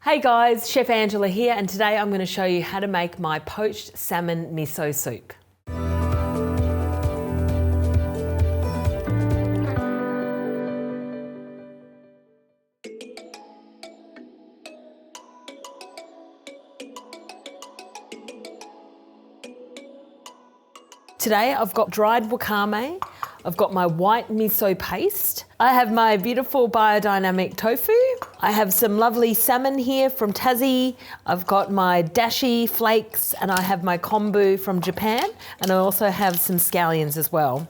Hey guys, Chef Angela here, and today I'm going to show you how to make my poached salmon miso soup. Today I've got dried wakame, I've got my white miso paste, I have my beautiful biodynamic tofu, I have some lovely salmon here from Tassie, I've got my dashi flakes, and I have my kombu from Japan, and I also have some scallions as well.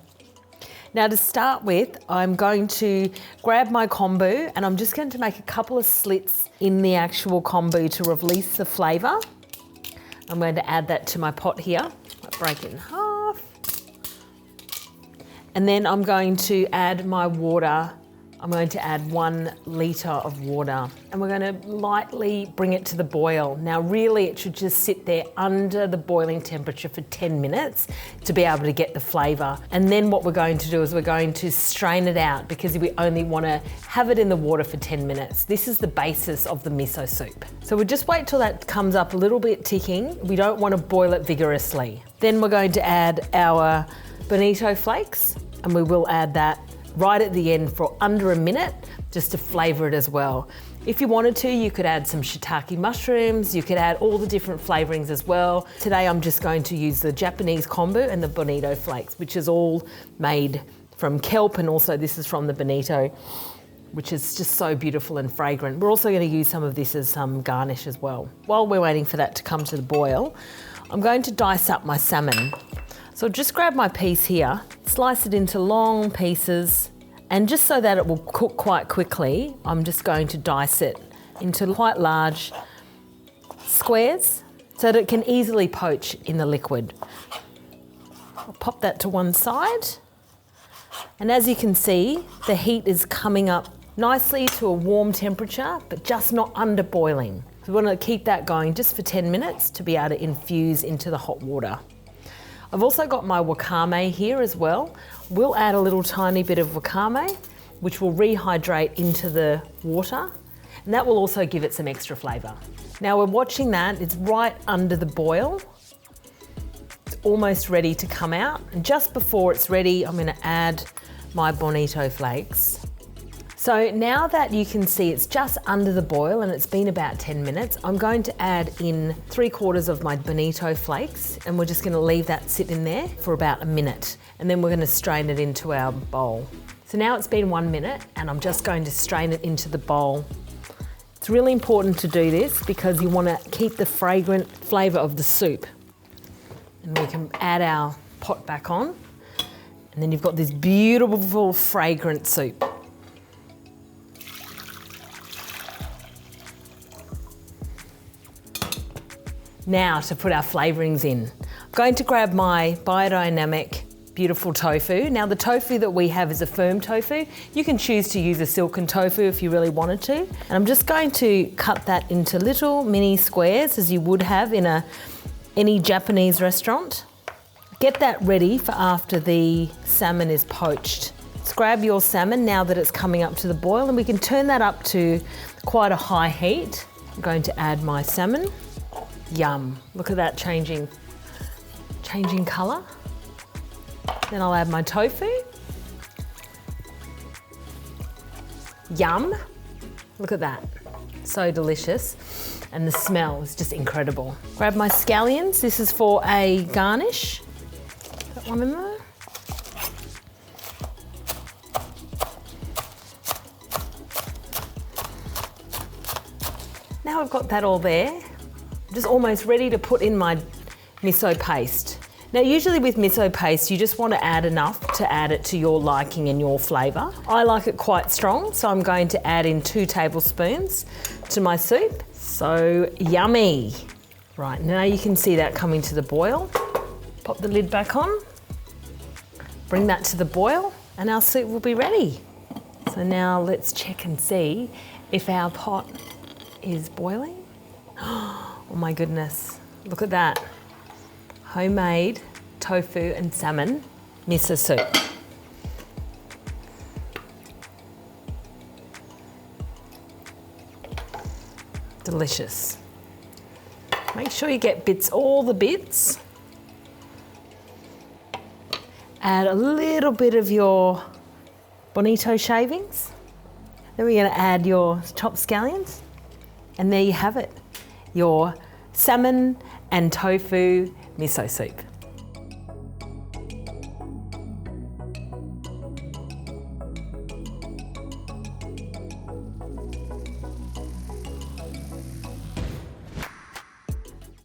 Now to start with, I'm going to grab my kombu and I'm just going to make a couple of slits in the actual kombu to release the flavour. I'm going to add that to my pot here. I'll break it in half. And then I'm going to add my water. I'm going to add 1 litre of water, and we're going to lightly bring it to the boil. Now really it should just sit there under the boiling temperature for 10 minutes to be able to get the flavour. And then what we're going to do is we're going to strain it out because we only want to have it in the water for 10 minutes. This is the basis of the miso soup. So we'll just wait till that comes up a little bit ticking. We don't want to boil it vigorously. Then we're going to add our bonito flakes, and we will add that right at the end for under a minute just to flavour it as well. If you wanted to, you could add some shiitake mushrooms, you could add all the different flavourings as well. Today I'm just going to use the Japanese kombu and the bonito flakes, which is all made from kelp, and also this is from the bonito, which is just so beautiful and fragrant. We're also going to use some of this as some garnish as well. While we're waiting for that to come to the boil, I'm going to dice up my salmon. So just grab my piece here, slice it into long pieces, and just so that it will cook quite quickly, I'm just going to dice it into quite large squares so that it can easily poach in the liquid. I'll pop that to one side, and as you can see, the heat is coming up nicely to a warm temperature, but just not under boiling. So we want to keep that going just for 10 minutes to be able to infuse into the hot water. I've also got my wakame here as well. We'll add a little tiny bit of wakame, which will rehydrate into the water, and that will also give it some extra flavour. Now we're watching that, it's right under the boil. It's almost ready to come out, and just before it's ready, I'm going to add my bonito flakes. So now that you can see it's just under the boil and it's been about 10 minutes, I'm going to add in 3/4 of my bonito flakes, and we're just going to leave that sit in there for about a minute, and then we're going to strain it into our bowl. So now it's been 1 minute and I'm just going to strain it into the bowl. It's really important to do this because you want to keep the fragrant flavour of the soup. And we can add our pot back on, and then you've got this beautiful fragrant soup. Now to put our flavourings in. I'm going to grab my biodynamic beautiful tofu. Now the tofu that we have is a firm tofu. You can choose to use a silken tofu if you really wanted to. And I'm just going to cut that into little mini squares as you would have in any Japanese restaurant. Get that ready for after the salmon is poached. Let's grab your salmon now that it's coming up to the boil, and we can turn that up to quite a high heat. I'm going to add my salmon. Yum, look at that changing colour. Then I'll add my tofu. Yum, look at that, so delicious. And the smell is just incredible. Grab my scallions, this is for a garnish. That one in there. Now I've got that all there. Just almost ready to put in my miso paste. Now usually with miso paste you just want to add enough to add it to your liking and your flavour. I like it quite strong, so I'm going to add in 2 tablespoons to my soup. So yummy. Right, now you can see that coming to the boil. Pop the lid back on, bring that to the boil, and our soup will be ready. So now let's check and see if our pot is boiling. Oh my goodness, look at that. Homemade tofu and salmon miso soup. Delicious. Make sure you get all the bits. Add a little bit of your bonito shavings. Then we're going to add your chopped scallions. And there you have it, your salmon and tofu miso soup.